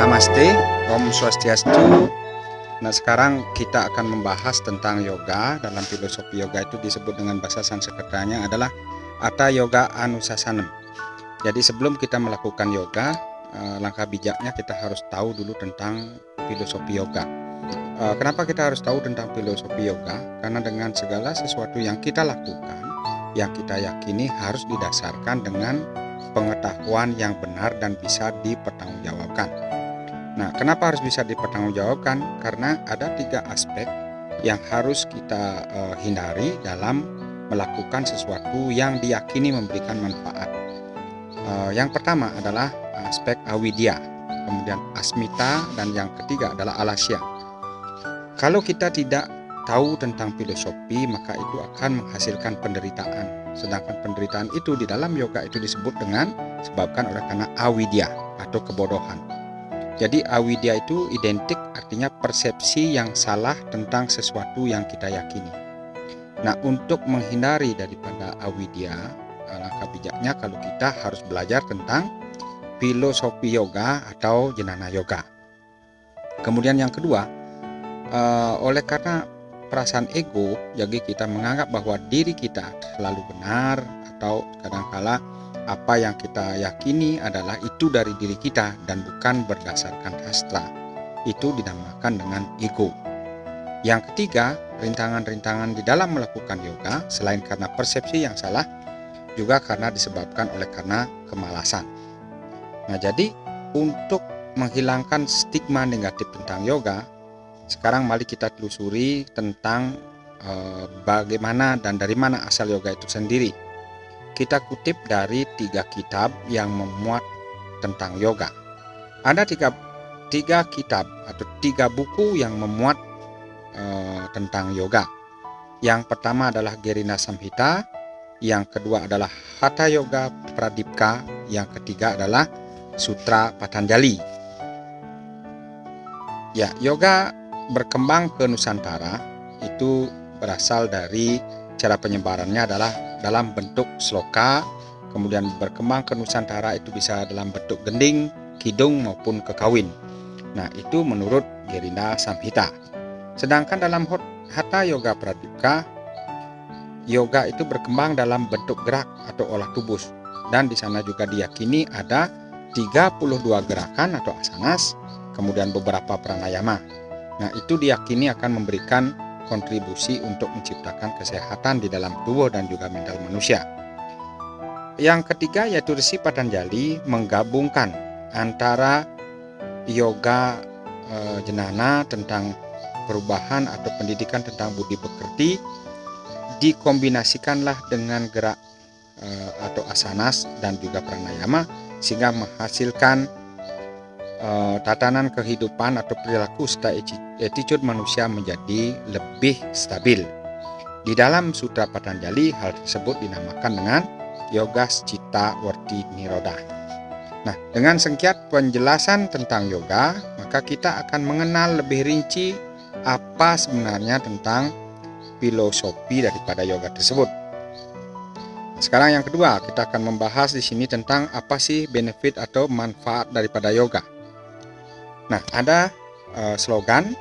Namaste, Om Swastiastu. Nah, sekarang kita akan membahas tentang yoga. Dalam filosofi yoga itu disebut dengan bahasa Sanskertanya adalah Hatha Yoga Anusasanam. Jadi sebelum kita melakukan yoga, langkah bijaknya kita harus tahu dulu tentang filosofi yoga. Kenapa kita harus tahu tentang filosofi yoga? Karena dengan segala sesuatu yang kita lakukan, yang kita yakini harus didasarkan dengan pengetahuan yang benar dan bisa dipertanggungjawabkan. Nah, kenapa harus bisa dipertanggungjawabkan? Karena ada 3 aspek yang harus kita hindari dalam melakukan sesuatu yang diyakini memberikan manfaat. Yang pertama adalah aspek avidya, kemudian asmita, dan yang ketiga adalah alasya. Kalau kita tidak tahu tentang filosofi, maka itu akan menghasilkan penderitaan. Sedangkan penderitaan itu di dalam yoga itu disebut dengan disebabkan oleh karena avidya atau kebodohan. Jadi avidya itu identik artinya persepsi yang salah tentang sesuatu yang kita yakini. Nah, untuk menghindari daripada avidya, langkah bijaknya kalau kita harus belajar tentang filosofi yoga atau jnana yoga. Kemudian yang kedua, oleh karena perasaan ego, jadi kita menganggap bahwa diri kita selalu benar, atau kadangkala apa yang kita yakini adalah itu dari diri kita dan bukan berdasarkan sastra. Itu dinamakan dengan ego. Yang ketiga, rintangan-rintangan di dalam melakukan yoga selain karena persepsi yang salah, juga karena disebabkan oleh karena kemalasan. Nah, jadi untuk menghilangkan stigma negatif tentang yoga, sekarang mari kita telusuri tentang bagaimana dan dari mana asal yoga itu sendiri. Kita kutip dari 3 kitab yang memuat tentang yoga. Ada tiga kitab atau 3 buku yang memuat tentang yoga. Yang pertama adalah Gerina Samhita, yang kedua adalah Hatha Yoga Pradipika, yang ketiga adalah Sutra Patanjali. Ya, yoga berkembang ke Nusantara itu berasal dari cara penyebarannya adalah dalam bentuk sloka, kemudian berkembang ke Nusantara itu bisa dalam bentuk gending, kidung maupun kekawin. Nah, itu menurut Gerina Samhita. Sedangkan dalam Hatha Yoga Pradipika, yoga itu berkembang dalam bentuk gerak atau olah tubuh, dan di sana juga diyakini ada 32 gerakan atau asanas, kemudian beberapa pranayama. Nah, itu diyakini akan memberikan kontribusi untuk menciptakan kesehatan di dalam tubuh dan juga mental manusia. Yang ketiga yaitu Resi Patanjali menggabungkan antara yoga jnana tentang perubahan atau pendidikan tentang budi pekerti, dikombinasikanlah dengan gerak atau asanas dan juga pranayama sehingga menghasilkan tatanan kehidupan atau perilaku serta attitude manusia menjadi lebih stabil. Di dalam Sutra Patanjali, hal tersebut dinamakan dengan Yoga Citta Vritti Nirodha. Nah, dengan singkat penjelasan tentang yoga, maka kita akan mengenal lebih rinci apa sebenarnya tentang filosofi daripada yoga tersebut. Sekarang yang kedua, kita akan membahas di sini tentang apa sih benefit atau manfaat daripada yoga. Nah, ada slogan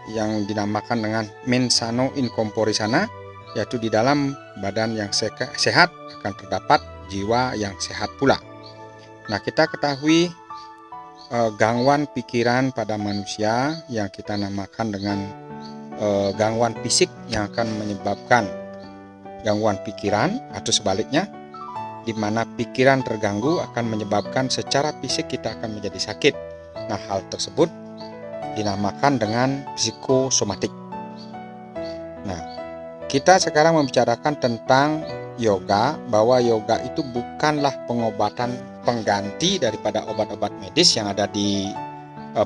yang dinamakan dengan mens sano in corpore sana, yaitu di dalam badan yang sehat akan terdapat jiwa yang sehat pula. Nah, kita ketahui gangguan pikiran pada manusia yang kita namakan dengan gangguan fisik yang akan menyebabkan gangguan pikiran, atau sebaliknya, di mana pikiran terganggu akan menyebabkan secara fisik kita akan menjadi sakit. Nah, hal tersebut dinamakan dengan psikosomatik. Nah, kita sekarang membicarakan tentang yoga, bahwa yoga itu bukanlah pengobatan pengganti daripada obat-obat medis yang ada di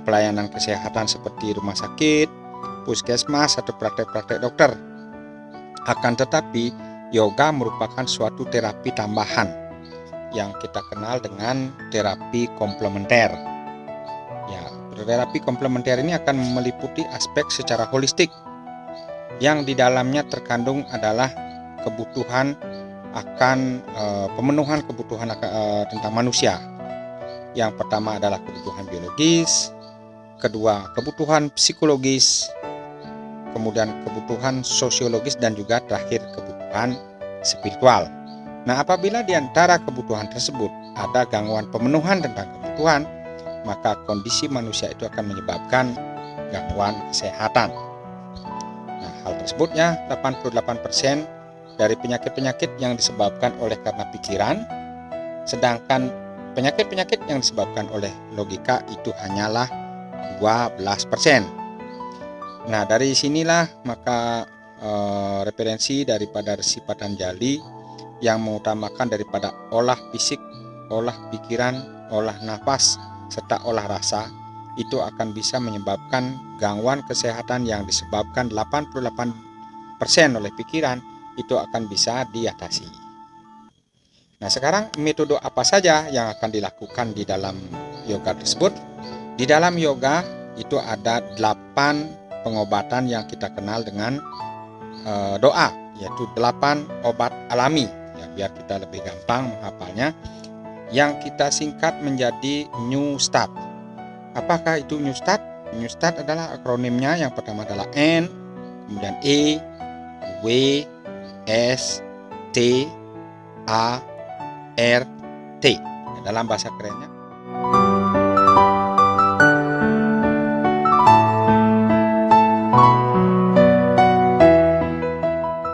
pelayanan kesehatan seperti rumah sakit, puskesmas, atau praktek-praktek dokter. Akan tetapi, yoga merupakan suatu terapi tambahan yang kita kenal dengan terapi komplementer. Ya, terapi komplementer ini akan meliputi aspek secara holistik yang di dalamnya terkandung adalah kebutuhan akan pemenuhan kebutuhan tentang manusia. Yang pertama adalah kebutuhan biologis, kedua kebutuhan psikologis, kemudian kebutuhan sosiologis, dan juga terakhir kebutuhan spiritual. Nah, apabila di antara kebutuhan tersebut ada gangguan pemenuhan tentang kebutuhan, maka kondisi manusia itu akan menyebabkan gangguan kesehatan. Nah, hal tersebutnya 88% dari penyakit-penyakit yang disebabkan oleh karena pikiran, sedangkan penyakit-penyakit yang disebabkan oleh logika itu hanyalah 12%. Nah, dari sinilah maka referensi daripada Resi Patanjali yang mengutamakan daripada olah fisik, olah pikiran, olah nafas, serta olah rasa itu akan bisa menyebabkan gangguan kesehatan yang disebabkan 88% oleh pikiran itu akan bisa diatasi. Nah, sekarang metode apa saja yang akan dilakukan di dalam yoga tersebut? Di dalam yoga itu ada 8 pengobatan yang kita kenal dengan doa, yaitu 8 obat alami. Ya, biar kita lebih gampang menghafalnya, yang kita singkat menjadi New Start. Apakah itu New Start? New Start adalah akronimnya, yang pertama adalah N, kemudian E, W, S, T, A, R, T. Dalam bahasa kerennya